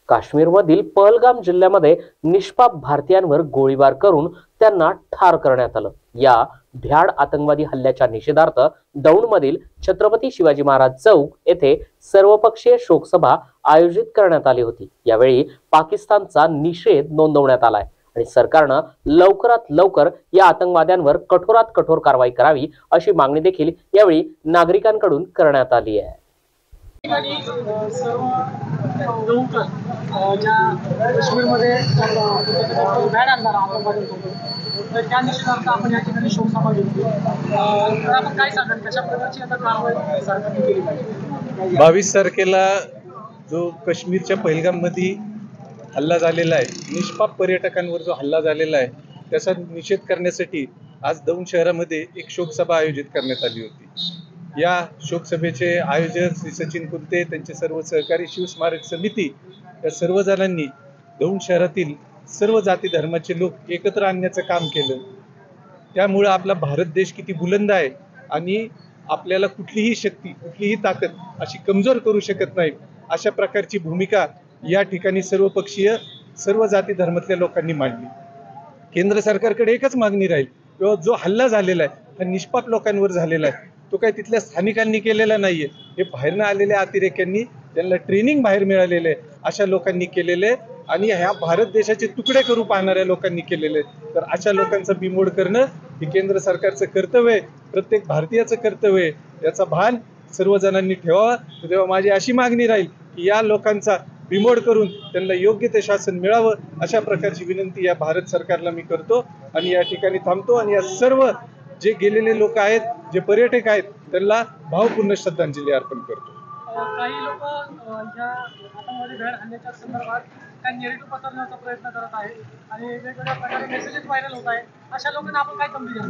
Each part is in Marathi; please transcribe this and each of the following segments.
काश्मीरमधील पहलगाम जिल्ह्यामध्ये निष्पाप भारतीयांवर गोळीबार करून त्यांना ठार करण्यात आलं। या भ्याड आतंकवादी हल्ल्याच्या निषेधार्थ दौंडमधील छत्रपती शिवाजी महाराज चौक येथे सर्वपक्षीय शोकसभा आयोजित करण्यात आली होती। यावेळी पाकिस्तानचा निषेध नोंदवण्यात आलाय आणि सरकारनं लवकरात लवकर या आतंकवाद्यांवर कठोरात कठोर कारवाई करावी अशी मागणी देखील यावेळी नागरिकांकडून करण्यात आली आहे। काश्मीरमध्ये बॅड आणणार आतंकवादी होतो तर त्या निषेधार्थ आपण या ठिकाणी शोकसभा घेतली। तर आपण काय सांगाल कशा प्रकारची आता कारवाई सरकारने केली पाहिजे? 22 तारखेला जो काश्मीरच्या पहलगाममध्ये हल्ला झालेला आहे, निष्पाप पर्यटकांवर जो हल्ला झालेला आहे त्याचा निषेध करण्यासाठी आज दौंड शहरामध्ये एक शोकसभा आयोजित करण्यात आली होती। या शोकसभेचे आयोजक श्री सचिन कुंते, त्यांचे सर्व सहकारी, शिवस्मारक समिती या सर्व जणांनी दौंड शहरातील सर्व जाती धर्माचे लोक एकत्र आणण्याचं काम केलं। त्यामुळे आपला भारत देश किती बुलंद आहे आणि आपल्याला कुठलीही शक्ती, कुठलीही ताकद अशी कमजोर करू शकत नाही, अशा प्रकारची भूमिका या ठिकाणी सर्वपक्षीय सर्व जाती धर्मातल्या लोकांनी मांडली। केंद्र सरकारकडे एकच मागणी राहील, किंवा जो हल्ला झालेला आहे हा निष्पाप लोकांवर झालेला आहे, तो काही तिथल्या स्थानिकांनी केलेला नाहीये, हे बाहेरनं आलेल्या अतिरेक्यांनी, त्यांना ट्रेनिंग बाहेर मिळालेले अशा लोकांनी केलेले आणि ह्या भारत देशाचे तुकडे करू पाहणाऱ्या लोकांनी केलेले। तर अशा लोकांचा बिमोड करणं हे केंद्र सरकारचं कर्तव्य आहे, प्रत्येक भारतीयाचं कर्तव्य आहे, याचा भान सर्वजणांनी ठेवावा। तेव्हा माझी अशी मागणी राहील की या लोकांचा बिमोड करून त्यांना योग्य ते शासन मिळावं, अशा प्रकारची विनंती या भारत सरकारला मी करतो आणि या ठिकाणी थांबतो आणि या सर्व जे गेलेले लोक आहेत, जे पर्यटक आहेत, त्यांना भावपूर्ण श्रद्धांजली अर्पण करतो। काही लोक या आतंकवादी भ्याड हल्ल्याच्या संदर्भात काही नेरेटिव्ह पसरवण्याचा प्रयत्न करत आहे आणि वेगवेगळ्या प्रकारे मेसेजेस व्हायरल होत आहे, अशा लोकांना आपण काय संधी द्याल?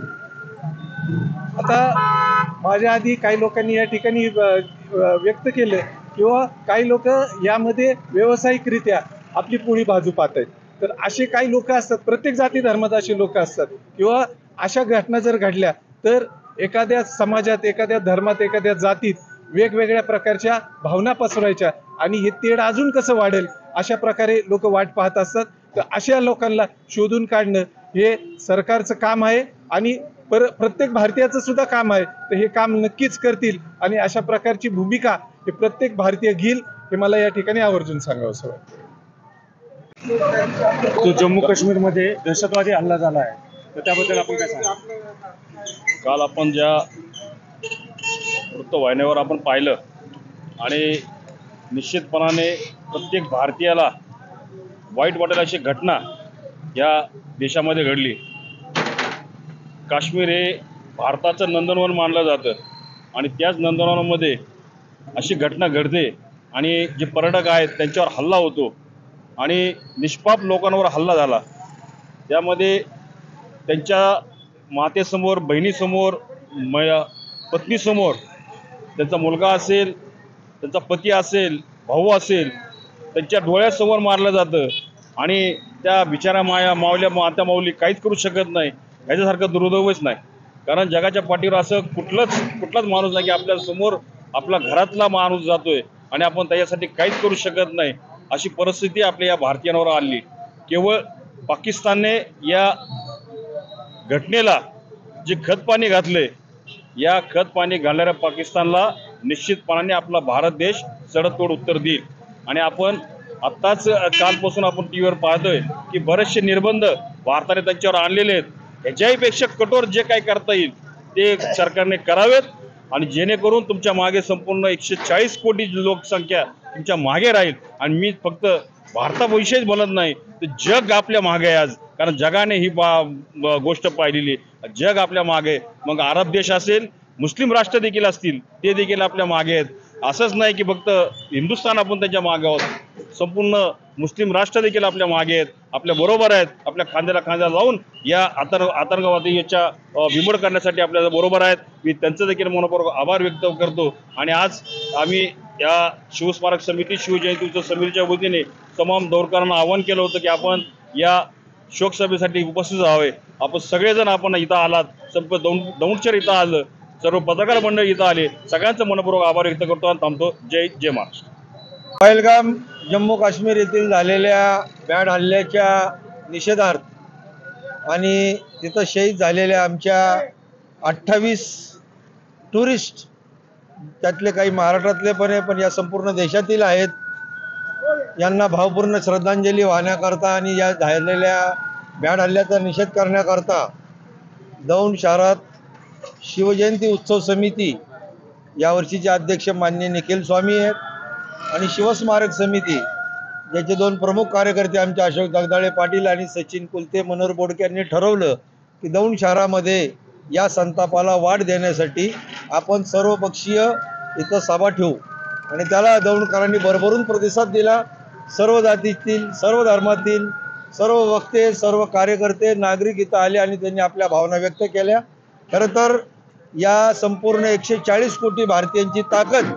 आता माझ्या आधी काही लोकांनी या ठिकाणी व्यक्त केलं किंवा काही लोक यामध्ये व्यावसायिकरित्या आपली पोळी बाजू पाहत आहेत, तर असे काही लोक असतात, प्रत्येक जाती धर्मात असे लोक असतात, किंवा अशा घटना जर घडल्या तर एखाद्या समाजात, एखाद्या धर्मात, एखाद्या जातीत वेगवेगळ्या प्रकारच्या भावना पसरवायच्या आणि हे तेढ अजून कसं वाढेल अशा प्रकारे लोक वाट पाहत असतात। तर अशा लोकांना शोधून काढणं हे सरकारचं काम आहे आणि प्रत्येक भारतीयाचं सुद्धा काम आहे। तर हे काम नक्कीच करतील आणि अशा प्रकारची भूमिका हे प्रत्येक भारतीय घेईल, हे मला या ठिकाणी आवर्जून सांगावंसं वाटतं। तो जम्मू काश्मीरमध्ये दहशतवादी हल्ला झाला आहे, तर त्याबद्दल आपण काय सांगा? काल आपण ज्या वृत्तवाहिन्यावर आपण पाहिलं आणि निश्चितपणाने प्रत्येक भारतीयाला वाईट वाटेल अशी घटना या देशामध्ये घडली। काश्मीर हे भारताचं नंदनवन मानलं जातं आणि त्याच नंदनवनामध्ये अशी घटना घडते आणि जे पर्यटक आहेत त्यांच्यावर हल्ला होतो आणि निष्पाप लोकांवर हल्ला झाला। त्यामध्ये त्यांच्या मातेसमोर, बहिणीसमोर, पत्नीसमोर, त्यांचा मुलगा असेल, त्यांचा पती असेल, भाऊ असेल, त्यांच्या डोळ्यासमोर मारलं जातं आणि त्या बिचारा मावल्या माता माऊली काहीच करू शकत नाही। ह्याच्यासारखं दुर्दैवच नाही, कारण जगाच्या पाठीवर असं कुठलाच माणूस नाही की आपल्या समोर आपला घरातला माणूस जातोय आणि आपण त्याच्यासाठी काहीच करू शकत नाही, अशी परिस्थिती आपल्या या भारतीयांवर आली। केवळ पाकिस्तानने या घटनेला जे खतपाणी घातले, या खतपाणी घालणाऱ्या पाकिस्तानला निश्चितपणाने आपला भारत देश सडततोड उत्तर देईल। आणि आपण आत्ताच कालपासून आपण टीव्हीवर पाहतोय की बरेचसे निर्बंध भारताने त्यांच्यावर आणलेले आहेत, ह्याच्याहीपेक्षा कठोर जे काही करता येईल ते सरकारने करावेत आणि जेणेकरून तुमच्या मागे संपूर्ण 140 कोटी लोकसंख्या तुमच्या मागे राहील। आणि मी फक्त भारताविषयीच बोलत नाही, तर जग आपल्या मागे आहे आज, कारण जगाने ही गोष्ट पाहिलेली, जग आपल्या मागे, मग अरब देश असेल, मुस्लिम राष्ट्र देखील असतील, ते देखील आपल्या मागे आहेत। असंच नाही की फक्त हिंदुस्थान आपण त्यांच्या मागे आहोत, संपूर्ण मुस्लिम राष्ट्र देखील आपल्या मागे आहेत, आपल्या बरोबर आहेत, आपल्या खांद्याला खांदा लावून या आतंकवादी याच्या बिमोड करण्यासाठी आपल्या बरोबर आहेत। मी त्यांचं देखील मनपूर्वक आभार व्यक्त करतो आणि आज आम्ही या शिवस्मारक समिती, शिवजयंती उत्सव समितीच्या वतीने तमाम दौंडकरांना आवाहन केलं होतं की आपण या शोकसभेसाठी उपस्थित व्हावे। आपण सगळेजण आपण इथं आलात, दौंडचर इथं आलं, सर्व पत्रकार मंडळी इथं आले, सगळ्यांचं मनपूर्वक आभार व्यक्त करतो आणि थांबतो। जय महाराष्ट्र। पहलगाम जम्मू काश्मीर येथील झालेल्या भ्याड हल्ल्याच्या निषेधार्थ आणि तिथं शहीद झालेल्या आमच्या 28 टुरिस्ट, त्यातले काही महाराष्ट्रातले पण आहे पण या संपूर्ण देशातील आहेत, यांना भावपूर्ण श्रद्धांजली वाहण्याकरता आणि या झालेल्या भ्याड हल्ल्याचा निषेध करण्याकरता दौंड शहरात शिवजयंती उत्सव समिती यावर्षीचे अध्यक्ष माननीय निखिल स्वामी आहेत आणि शिवस्मारक समिती ज्याचे 2 प्रमुख कार्यकर्ते आमचे अशोक जगदाळे पाटील आणि सचिन कुलते मनोहर बोडके यांनी ठरवलं की दौंड शहरामध्ये या संतापाला वाढ देण्यासाठी आपण सर्वपक्षीय इथं सभा ठेवू आणि त्याला दौंडकरांनी भरभरून प्रतिसाद दिला। सर्व जातीतील, सर्व धर्मातील, सर्व वक्ते, सर्व कार्यकर्ते, नागरिक इथं आले आणि त्यांनी आपल्या भावना व्यक्त केल्या। खरं तर या संपूर्ण 140 कोटी भारतीयांची ताकद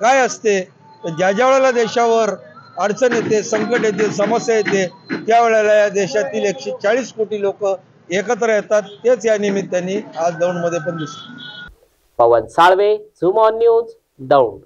काय असते तर ज्या वेळेला देशावर अडचण येते, संकट येते, समस्या येते, त्यावेळेला या देशातील 140 कोटी लोक एकत्र येतात। तेच या निमित्ताने आज दौंडमध्ये पण दिसतं। Pawan Salve, zoom on news, Daund.